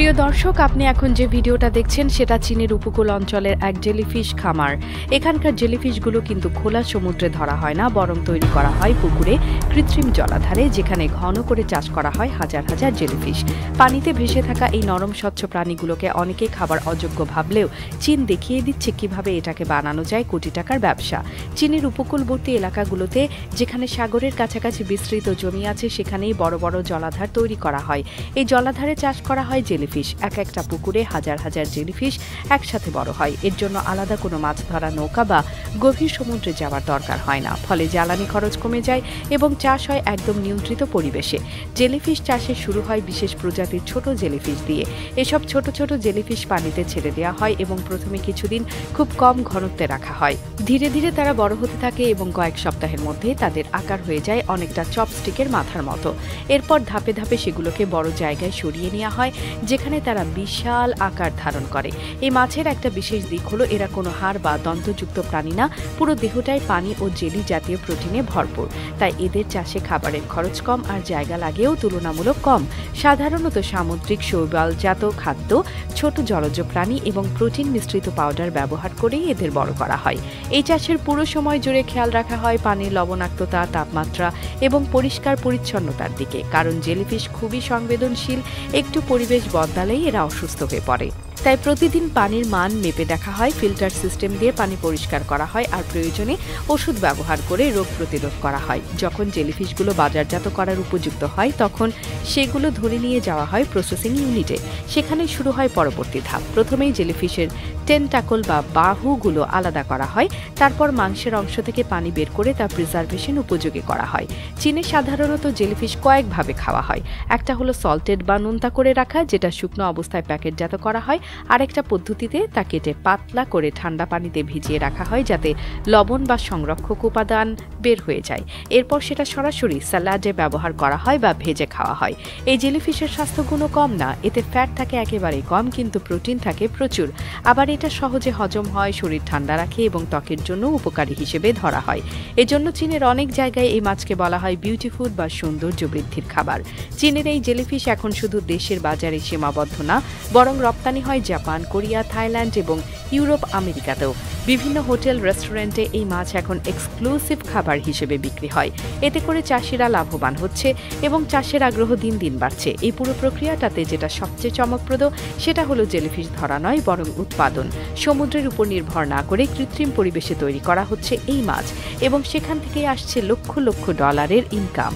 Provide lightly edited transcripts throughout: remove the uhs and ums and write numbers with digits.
প্রিয় দর্শক, আপনি এখন যে ভিডিওটা দেখছেন সেটা চীনের উপকূল অঞ্চলের এক জেলিফিশ খামার। এখানকার জেলিফিশগুলো কিন্তু খোলা সমুদ্রে ধরা হয় না, বরং তৈরি করা হয় পুকুরে কৃত্রিম জলাধারে, যেখানে ঘন করে চাষ করা হয় হাজার হাজার জেলিফিশ। পানিতে ভেসে থাকা এই নরম স্বচ্ছ প্রাণীগুলোকে অনেকে খাবার অযোগ্য ভাবলেও চীন দেখিয়ে দিচ্ছে কিভাবে এটাকে বানানো যায় কোটি টাকার ব্যবসা। চীনের উপকূলবর্তী এলাকাগুলোতে যেখানে সাগরের কাছাকাছি বিস্তৃত জমি আছে, সেখানেই বড় বড় জলাধার তৈরি করা হয়। এই জলাধারে চাষ করা হয় জেলিফিশ। এক একটা পুকুরে হাজার হাজার জেলিফিশ একসাথে বড় হয়। এর জন্য আলাদা কোনো মাছ ধরা নৌকা বা গভীর সমুদ্রে যাওয়ার দরকার হয় না। ফলে জ্বালানি খরচ কমে যায় এবং চাষ হয় একদম নিয়ন্ত্রিত পরিবেশে। জেলিফিশ চাষে শুরু হয় বিশেষ প্রজাতির ছোট জেলিফিশ দিয়ে। এসব ছোট ছোট জেলিফিশ পানিতে ছেড়ে দেওয়া হয় এবং প্রথমে কিছুদিন খুব কম ঘনত্বে রাখা হয়। ধীরে ধীরে তারা বড় হতে থাকে এবং কয়েক সপ্তাহের মধ্যে তাদের আকার হয়ে যায় অনেকটা চপস্টিকের মাথার মতো। এরপর ধাপে ধাপে সেগুলোকে বড় জায়গায় সরিয়ে নেওয়া হয়, যেখানে তারা বিশাল আকার ধারণ করে। এই মাছের একটা বিশেষ দিক হলো এরা কোনো হাড় বা দন্তযুক্ত প্রাণী না, পুরো দেহটাই পানি ও জেলি জাতীয় প্রোটিনে ভরপুর। তাই এদের চাষে খাবারের খরচ কম আর জায়গা লাগেও তুলনামূলক কম। সাধারণত সামুদ্রিক শৈবালজাত খাদ্য, ছোট জলজ প্রাণী এবং প্রোটিন মিশ্রিত পাউডার ব্যবহার করেই এদের বড় করা হয়। এই চাষের পুরো সময় জুড়ে খেয়াল রাখা হয় পানির লবণাক্ততা, তাপমাত্রা এবং পরিষ্কার পরিচ্ছন্নতার দিকে, কারণ জেলিফিশ খুবই সংবেদনশীল। একটু পরিবেশ বদলালেই এরা অসুস্থ হয়ে পড়ে। তাই প্রতিদিন পানির মান মেপে দেখা হয়, ফিল্টার সিস্টেম দিয়ে পানি পরিষ্কার করা হয় আর প্রয়োজনে ওষুধ ব্যবহার করে রোগ প্রতিরোধ করা হয়। যখন জেলিফিশগুলো বাজারজাত করার উপযুক্ত হয়, তখন সেগুলো ধরে নিয়ে যাওয়া হয় প্রসেসিং ইউনিটে। সেখানে শুরু হয় পরবর্তী ধাপ। প্রথমেই জেলিফিশের টেন্টাকল বা বাহুগুলো আলাদা করা হয়। তারপর মাংসের অংশ থেকে পানি বের করে তা প্রিজার্ভেশন উপযোগী করা হয়। চীনে সাধারণত জেলিফিশ কয়েকভাবে খাওয়া হয়। একটা হলো সল্টেড বা নোনতা করে রাখা, যেটা শুকনো অবস্থায় প্যাকেটজাত করা হয়। আরেকটা পদ্ধতিতে তা কেটে পাতলা করে ঠান্ডা পানিতে ভিজিয়ে রাখা হয়, যাতে লবণ বা সংরক্ষক উপাদান বের হয়ে যায়। এরপর সেটা সরাসরি স্যালাডে ব্যবহার করা হয় বা ভেজে খাওয়া হয়। এই জেলিফিশের স্বাস্থ্যগুণও কম না, এতে ফ্যাট থাকে একেবারেই কম, কিন্তু প্রোটিন থাকে প্রচুর। আবার এটা সহজে হজম হয়, শরীর ঠান্ডা রাখে এবং ত্বকের জন্য উপকারী হিসেবে ধরা হয়। এজন্য চীনের অনেক জায়গায় এই মাছকে বলা হয় বিউটি ফুড বা সৌন্দর্য বৃদ্ধির খাবার। চীনের এই জেলিফিশ এখন শুধু দেশের বাজারে সীমাবদ্ধ না, বরং রপ্তানি হয় জাপান, কোরিয়া, থাইল্যান্ড এবং ইউরোপ, আমেরিকাতেও। বিভিন্ন হোটেল, রেস্টুরেন্টে এই মাছ এখন এক্সক্লুসিভ খাবার হিসেবে বিক্রি হয়। এতে করে চাষিরা লাভবান হচ্ছে এবং চাষের আগ্রহ দিন দিন বাড়ছে। এই পুরো প্রক্রিয়াটাতে যেটা সবচেয়ে চমকপ্রদ, সেটা হলো জেলিফিশ ধরা নয়, বরং উৎপাদন। সমুদ্রের উপর নির্ভর না করে কৃত্রিম পরিবেশে তৈরি করা হচ্ছে এই মাছ এবং সেখান থেকেই আসছে লক্ষ লক্ষ ডলারের ইনকাম।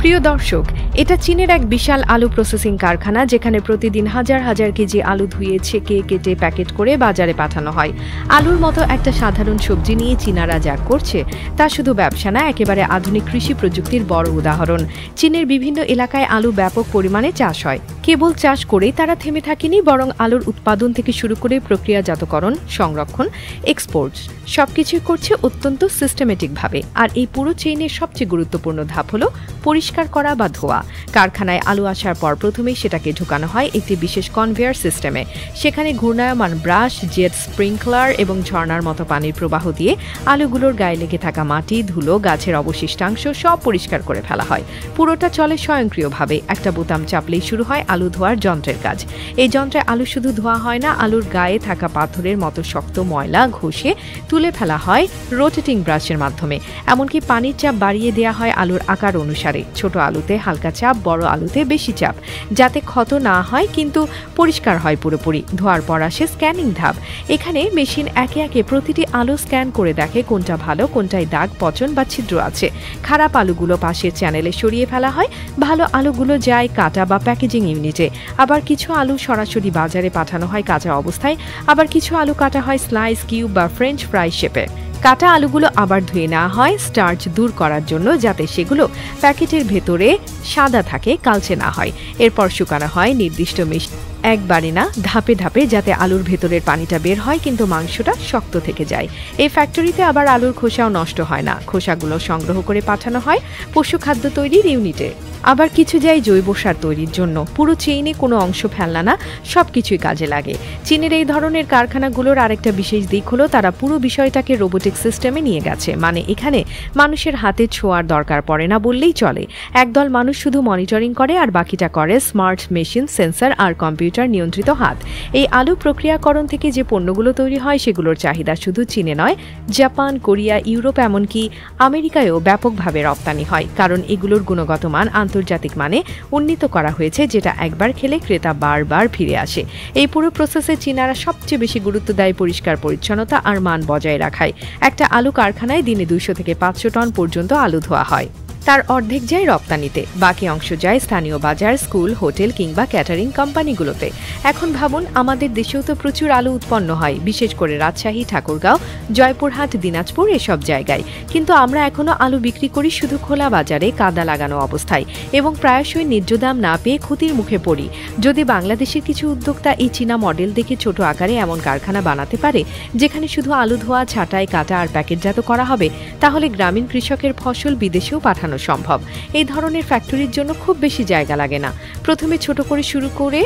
প্রিয় দর্শক, এটা চীনের এক বিশাল আলু প্রসেসিং কারখানা, যেখানে প্রতিদিন হাজার হাজার কেজি আলু ধুয়ে, ছেঁকে, কেটে প্যাকেট করে বাজারে পাঠানো হয়। আলুর মতো একটা সাধারণ সবজি নিয়ে চীনারা যা করছে তা শুধু ব্যবসা না, একেবারে আধুনিক কৃষি প্রযুক্তির বড় উদাহরণ। চীনের বিভিন্ন এলাকায় আলু ব্যাপক পরিমাণে চাষ হয়। কেবল চাষ করেই তারা থেমে থাকেনি, বরং আলুর উৎপাদন থেকে শুরু করে প্রক্রিয়াজাতকরণ, সংরক্ষণ, এক্সপোর্ট সবকিছুই করছে অত্যন্ত সিস্টেমেটিকভাবে। আর এই পুরো চেইনের সবচেয়ে গুরুত্বপূর্ণ ধাপ হলো পরিষ্কার করা বা ধোয়া। কারখানায় আলু আসার পর প্রথমেই সেটাকে ঢুকানো হয় একটি বিশেষ কনভেয়ার সিস্টেমে। সেখানে ঘূর্ণায়মান ব্রাশ, জেট স্প্রিংকলার এবং ঝর্ণার মতো পানির প্রবাহ দিয়ে আলুগুলোর গায়ে লেগে থাকা মাটি, ধুলো, গাছের অবশিষ্টাংশ সব পরিষ্কার করে ফেলা হয়। পুরোটা চলে স্বয়ংক্রিয়ভাবে। একটা বোতাম চাপলেই শুরু হয় আলু ধোয়ার যন্ত্রের কাজ। এই যন্ত্রে আলু শুধু ধোয়া হয় না, আলুর গায়ে থাকা পাথরের মতো শক্ত ময়লা ঘষে তুলে ফেলা হয় রোটেটিং ব্রাশের মাধ্যমে। এমনকি পানির চাপ বাড়িয়ে দেওয়া হয় আলুর আকার অনুসারে। ছোট আলুতে হালকা চাপ, বড় আলুতে বেশি চাপ, যাতে ক্ষত না হয় কিন্তু পরিষ্কার হয় পুরোপুরি। ধোয়ার পর আসে স্ক্যানিং ধাপ। এখানে মেশিন একে একে প্রতিটি আলু স্ক্যান করে দেখে কোনটা ভালো, কোনটায় দাগ, পচন বা ছিদ্র আছে। খারাপ আলুগুলো পাশের চ্যানেলে সরিয়ে ফেলা হয়। ভালো আলুগুলো যায় কাটা বা প্যাকেজিং ইউনিটে। আবার কিছু আলু সরাসরি বাজারে পাঠানো হয় কাঁচা অবস্থায়। আবার কিছু আলু কাটা হয় স্লাইস, কিউব বা ফ্রেঞ্চ ফ্রাই শেপে। কাটা আলুগুলো আবার ধুয়ে নেওয়া হয় স্টার্চ দূর করার জন্য, যাতে সেগুলো প্যাকেটের ভেতরে সাদা থাকে, কালচে না হয়। এরপর শুকানো হয় নির্দিষ্ট মেশিন, একবারে না, ধাপে ধাপে, যাতে আলুর ভেতরের পানিটা বের হয় কিন্তু মাংসটা শক্ত থেকে যায়। এই ফ্যাক্টরিতে আবার আলুর খোসাও নষ্ট হয় না। খোসাগুলো সংগ্রহ করে পাঠানো হয় পশু খাদ্য তৈরির ইউনিটে। আবার কিছু যায় জৈব সার তৈরির জন্য। পুরো চেইনে কোনো অংশ ফেলনা না, সবকিছুই কাজে লাগে। চীনের এই ধরনের কারখানাগুলোর আরেকটা বিশেষ দিক হলো তারা পুরো বিষয়টাকে রোবোটিক সিস্টেমে নিয়ে গেছে। মানে এখানে মানুষের হাতে ছোঁয়ার দরকার পড়ে না বললেই চলে। একদল মানুষ শুধু মনিটরিং করে আর বাকিটা করে স্মার্ট মেশিন, সেন্সর আর কম্পিউটার কম্পিউটার নিয়ন্ত্রিত হাত। এই আলু প্রক্রিয়াকরণ থেকে যে পণ্যগুলো তৈরি হয় সেগুলোর চাহিদা শুধু চীনে নয়, জাপান, কোরিয়া, ইউরোপ এমনকি আমেরিকায়ও ব্যাপকভাবে রপ্তানি হয়, কারণ এগুলোর গুণগত মান আন্তর্জাতিক মানে উন্নীত করা হয়েছে, যেটা একবার খেলে ক্রেতা বারবার ফিরে আসে। এই পুরো প্রসেসে চীনারা সবচেয়ে বেশি গুরুত্ব দেয় পরিষ্কার পরিচ্ছন্নতা আর মান বজায় রাখায়। একটা আলু কারখানায় দিনে 200 থেকে 500 টন পর্যন্ত আলু ধোয়া হয়। তার অর্ধেক যায় রপ্তানিতে, বাকি অংশ যায় স্থানীয় বাজার, স্কুল, হোটেল কিংবা ক্যাটারিং কোম্পানিগুলোতে। এখন ভাবুন, আমাদের দেশেও তো প্রচুর আলু উৎপন্ন হয়, বিশেষ করে রাজশাহী, ঠাকুরগাঁও, জয়পুরহাট, দিনাজপুর এসব জায়গায়। কিন্তু আমরা এখনো আলু বিক্রি করি শুধু খোলা বাজারে কাদা লাগানো অবস্থায় এবং প্রায়শই ন্যায্য দাম না পেয়ে ক্ষতির মুখে পড়ি। যদি বাংলাদেশের কিছু উদ্যোক্তা এই চীনা মডেল দেখে ছোট আকারে এমন কারখানা বানাতে পারে যেখানে শুধু আলু ধোয়া, ছাঁটাই, কাটা আর প্যাকেটজাত করা হবে, তাহলে গ্রামীণ কৃষকের ফসল বিদেশেও পাঠানো সম্ভব। এই ধরনের ফ্যাক্টরির জন্য খুব বেশি জায়গা লাগে না। প্রথমে ছোট করে শুরু করে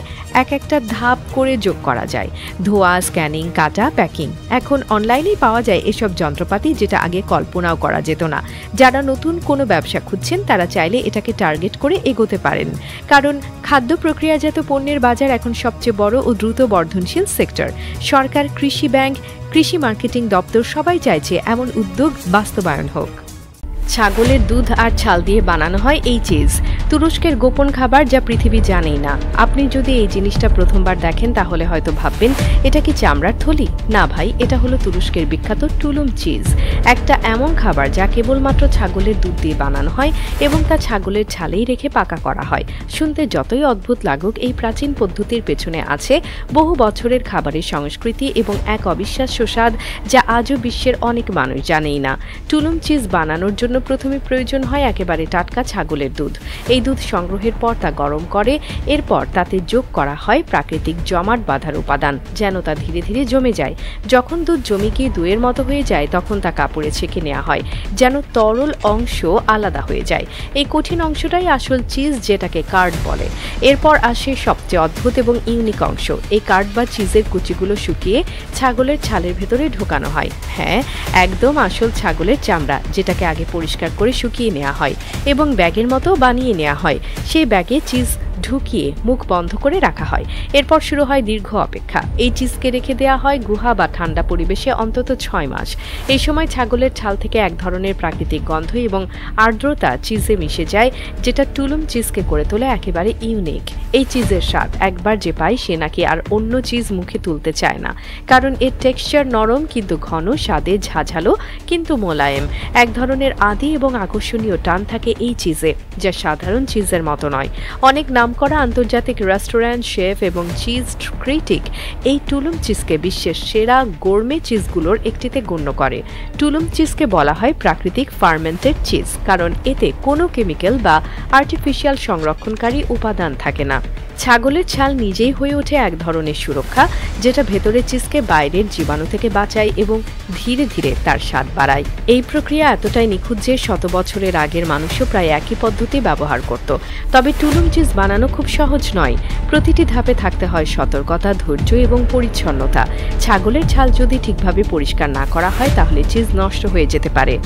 একটা ধাপ করে যোগ করা যায়। ধোয়া, স্ক্যানিং, কাটা, প্যাকিং। এখন অনলাইনেই পাওয়া যায় এসব যন্ত্রপাতি, যেটা আগে কল্পনাও করা যেত না। যারা নতুন কোনো ব্যবসা খুঁজছেন তারা চাইলে এটাকে টার্গেট করে এগোতে পারেন, কারণ খাদ্য প্রক্রিয়াজাত পণ্যের বাজার এখন সবচেয়ে বড় ও দ্রুত বর্ধনশীল সেক্টর। সরকার, কৃষি ব্যাংক, কৃষি মার্কেটিং দপ্তর সবাই চাইছে এমন উদ্যোগ বাস্তবায়ন হোক। ছাগলের দুধ আর ছাল দিয়ে বানানো হয় এই চিজ, তুরস্কের গোপন খাবার যা পৃথিবী জানেই না। আপনি যদি এই জিনিসটা প্রথমবার দেখেন তাহলে হয়তো ভাববেন এটা কি চামড়ার থলি। না ভাই, এটা হলো তুরস্কের বিখ্যাত টুলুম চিজ, একটা এমন খাবার যা কেবলমাত্র ছাগলের দুধ দিয়ে বানানো হয় এবং তা ছাগলের ছালেই রেখে পাকা করা হয়। শুনতে যতই অদ্ভুত লাগুক, এই প্রাচীন পদ্ধতির পেছনে আছে বহু বছরের খাবারের সংস্কৃতি এবং এক অবিশ্বাস্য স্বাদ যা আজও বিশ্বের অনেক মানুষ জানেই না। টুলুম চিজ বানানোর জন্য প্রথমে প্রয়োজন হয় একেবারে টাটকা ছাগলের দুধ। এই দুধ সংগ্রহের পর তা গরম করে, এরপর তাতে যোগ করা হয় প্রাকৃতিক জমাট বাঁধার উপাদান, যেন তা ধীরে ধীরে জমে যায়। যখন দুধ জমে গিয়ে দইয়ের মতো হয়ে যায় তখন তা কাপড়ে ছেঁকে নেওয়া হয়, যেন তরল অংশ আলাদা হয়ে যায়। এই কঠিন অংশটাই আসল চিজ, যেটাকে কার্ড বলে। এরপর আসে সবচেয়ে অদ্ভুত এবং ইউনিক অংশ। এই কার্ড বা চিজের কুচিগুলো শুকিয়ে ছাগলের ছালের ভেতরে ঢোকানো হয়। হ্যাঁ, একদম আসল ছাগলের চামড়া, যেটাকে আগে পরিষ্কার করে শুকিয়ে নেওয়া হয় এবং ব্যাগের মতো বানিয়ে নেওয়া হয়। সেই ব্যাগে চিজ ঢুকিয়ে মুখ বন্ধ করে রাখা হয়। এরপর শুরু হয় দীর্ঘ অপেক্ষা। এই চিজকে রেখে দেওয়া হয় গুহা বা ঠান্ডা পরিবেশে অন্তত 6 মাস। এই সময় ছাগলের ছাল থেকে এক ধরনের প্রাকৃতিক গন্ধ এবং আর্দ্রতা চিজে মিশে যায়, যেটা টুলুম চিজকে করে তোলে একেবারে ইউনিক। এই চিজের স্বাদ একবার যে পায় সে নাকি আর অন্য চিজ মুখে তুলতে চায় না, কারণ এর টেক্সচার নরম কিন্তু ঘন, স্বাদে ঝাঝালো কিন্তু মোলায়েম। এক ধরনের আদি এবং আকর্ষণীয় টান থাকে এই চিজে, যা সাধারণ চিজের মতো নয়। অনেক নামকরা আন্তর্জাতিক রেস্টুরেন্ট, শেফ এবং চিজ ক্রিটিক এই টুলুম চিজকে বিশ্বের সেরা গোরমে চিজগুলোর একটিতে গণ্য করে। টুলুম চিজকে বলা হয় প্রাকৃতিক ফার্মেন্টেড চিজ, কারণ এতে কোনো কেমিক্যাল বা আর্টিফিশিয়াল সংরক্ষণকারী উপাদান থাকে না। ছাগলের ছাল নিজেই হয়ে ওঠে এক ধরনের সুরক্ষা, যেটা ভেতরের চিজকে বাইরের জীবাণু থেকে বাঁচায় এবং ধীরে ধীরে তার স্বাদ বাড়ায়। এই প্রক্রিয়া এতটাই নিখুঁত যে শত বছরের আগের মানুষও প্রায় একই পদ্ধতি ব্যবহার করত। তবে টুলুম চিজ বানানো খুব সহজ নয়। প্রতিটি ধাপে থাকতে হয় সতর্কতা, ধৈর্য এবং পরিচ্ছন্নতা। ছাগলের ছাল যদি ঠিকভাবে পরিষ্কার না করা হয় তাহলে চিজ নষ্ট হয়ে যেতে পারে।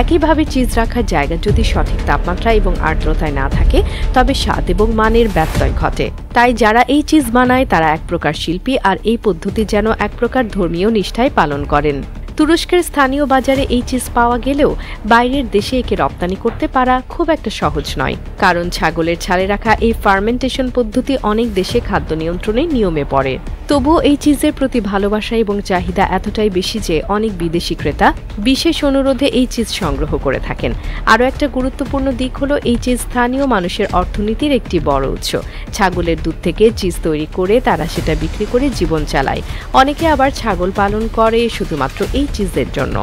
একইভাবে চিজ রাখার জায়গা যদি সঠিক তাপমাত্রা এবং আর্দ্রতায় না থাকে তবে স্বাদ এবং মানের ব্যত্যয় ঘটে। তাই যারা এই চিজ বানায় তারা এক প্রকার শিল্পী, আর এই পদ্ধতি যেন এক প্রকার ধর্মীয় নিষ্ঠায় পালন করেন। তুরস্কের স্থানীয় বাজারে এই চিজ পাওয়া গেলেও বাইরের দেশে একে রপ্তানি করতে পারা খুব একটা সহজ নয়, কারণ ছাগলের ছালে রাখা এই ফার্মেন্টেশন পদ্ধতি অনেক দেশে খাদ্য নিয়ন্ত্রণের নিয়মে পড়ে। তবুও এই চিজের প্রতি ভালোবাসা এবং চাহিদা এতটাই বেশি যে অনেক বিদেশি ক্রেতা বিশেষ অনুরোধে এই চিজ সংগ্রহ করে থাকেন। আরও একটা গুরুত্বপূর্ণ দিক হলো এই চিজ স্থানীয় মানুষের অর্থনীতির একটি বড় উৎস। ছাগলের দুধ থেকে চিজ তৈরি করে তারা সেটা বিক্রি করে জীবন চালায়। অনেকে আবার ছাগল পালন করে শুধুমাত্র এই চিজের জন্য।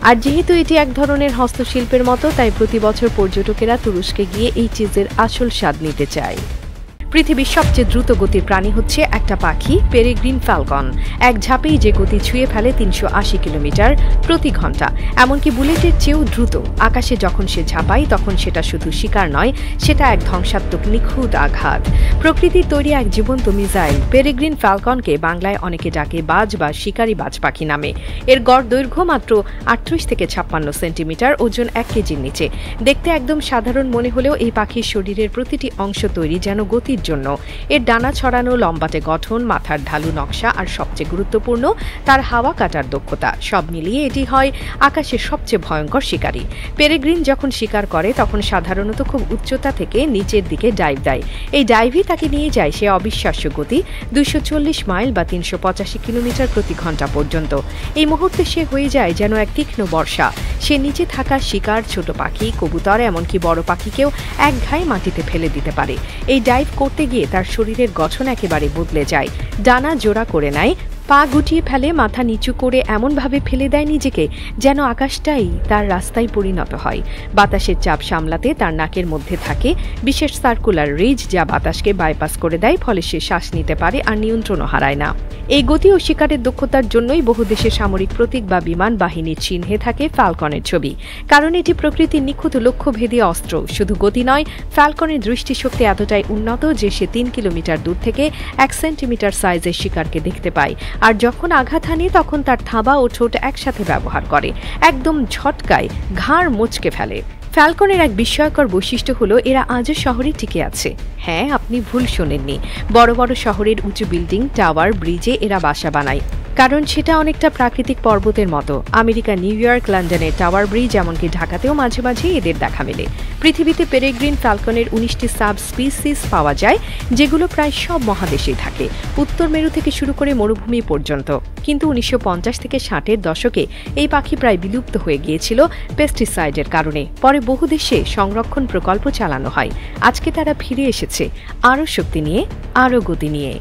আর যেহেতু এটি এক ধরনের হস্তশিল্পের মতো, তাই প্রতি বছর পর্যটকেরা তুরস্কে গিয়ে এই চিজের আসল স্বাদ নিতে চায়। পৃথিবীর সবচেয়ে দ্রুত গতির প্রাণী হচ্ছে একটা পাখি, পেরেগ্রিন ফ্যালকন। এক ঝাঁপেই যে গতি ছুঁয়ে ফেলে 380 কিলোমিটার প্রতি ঘন্টা, এমনকি বুলেটের চেয়েও দ্রুত। আকাশে যখন সে ঝাঁপায় তখন সেটা শুধু শিকার নয়, সেটা এক ধ্বংসাত্মক নিখুঁত আঘাত। প্রকৃতির তৈরি এক জীবন্ত মিসাইল। পেরেগ্রিন ফ্যালকনকে বাংলায় অনেকে ডাকে বাজ বা শিকারি বাজ পাখি নামে। এর গড় দৈর্ঘ্য মাত্র 38 থেকে 56 সেন্টিমিটার, ওজন 1 কেজির নিচে। দেখতে একদম সাধারণ মনে হলেও এই পাখির শরীরের প্রতিটি অংশ তৈরি যেন গতির গতির জন্য। এর ডানা ছড়ানো, লম্বাটে গঠন, মাথার ঢালু নকশা আর সবচেয়ে গুরুত্বপূর্ণ তার হাওয়া কাটার দক্ষতা, সব মিলিয়ে এটি হয় আকাশের সবচেয়ে ভয়ঙ্কর শিকারী। পেরেগ্রিন যখন শিকার করে তখন সাধারণত খুব উচ্চতা থেকে নিচের দিকে ডাইভ দেয়। এই ডাইভই তাকে নিয়ে যায় সে অবিশ্বাস্য গতি 240 মাইল বা 385 কিলোমিটার প্রতি ঘন্টা পর্যন্ত। এই মুহূর্তে সে হয়ে যায় যেন এক তীক্ষ্ণ বর্ষা। সে নিচে থাকা শিকার, ছোট পাখি, কবুতর, এমনকি বড় পাখিকেও এক ঘায়ে মাটিতে ফেলে দিতে পারে। এই ডাইভ করতে গিয়ে তার শরীরের গঠন একেবারে বদলে যায়। ডানা জোড়া করে নেয়, পা গুটিয়ে ফেলে, মাথা নিচু করে এমনভাবে ফেলে দেয় নিজেকে যেন আকাশটাই তার রাস্তায় পরিণত হয়। বাতাসের চাপ সামলাতে তার নাকের মধ্যে থাকে বিশেষ সার্কুলার রিজ, যা বাতাসকে বাইপাস করে দেয়, ফলে সে শ্বাস নিতে পারে আর নিয়ন্ত্রণও হারায় না। এই গতি ও শিকারের দক্ষতার জন্যই বহু দেশের সামরিক প্রতীক বা বিমান বাহিনীর চিহ্নে থাকে ফ্যালকনের ছবি, কারণ এটি প্রকৃতির নিখুঁত লক্ষ্যভেদী অস্ত্র। শুধু গতি নয়, ফ্যালকনের দৃষ্টিশক্তি এতটাই উন্নত যে সে 3 কিলোমিটার দূর থেকে 1 সেন্টিমিটার সাইজের শিকারকে দেখতে পায়, আর যখন আঘাত হানে তখন তার থাবা ও ঠোঁট একসাথে ব্যবহার করে, একদম ঝটকায় ঘাড় মচকে ফেলে। ফ্যালকনের এক বিস্ময়কর বৈশিষ্ট্য হলো এরা আজও শহরে টিকে আছে। হ্যাঁ, আপনি ভুল শোনেননি, বড় বড় শহরের উঁচু বিল্ডিং, টাওয়ার, ব্রিজে এরা বাসা বানায়, কারণ সেটা অনেকটা প্রাকৃতিক পর্বতের মতো। আমেরিকা, নিউ ইয়র্ক, লন্ডনের টাওয়ার ব্রিজ, এমনকি ঢাকাতেও মাঝে মাঝে এদের দেখা মেলে। পৃথিবীতে পেরেগ্রিন ফ্যালকনের 19টি সাব স্পিসিস পাওয়া যায়, যেগুলো প্রায় সব মহাদেশেই থাকে, উত্তর মেরু থেকে শুরু করে মরুভূমি পর্যন্ত। কিন্তু 1950 থেকে 60-এর দশকে এই পাখি প্রায় বিলুপ্ত হয়ে গিয়েছিল পেস্টিসাইডের কারণে। পরে বহু দেশে সংরক্ষণ প্রকল্প চালানো হয়। আজকে তারা ফিরে এসেছে আরও শক্তি নিয়ে, আরও গতি নিয়ে।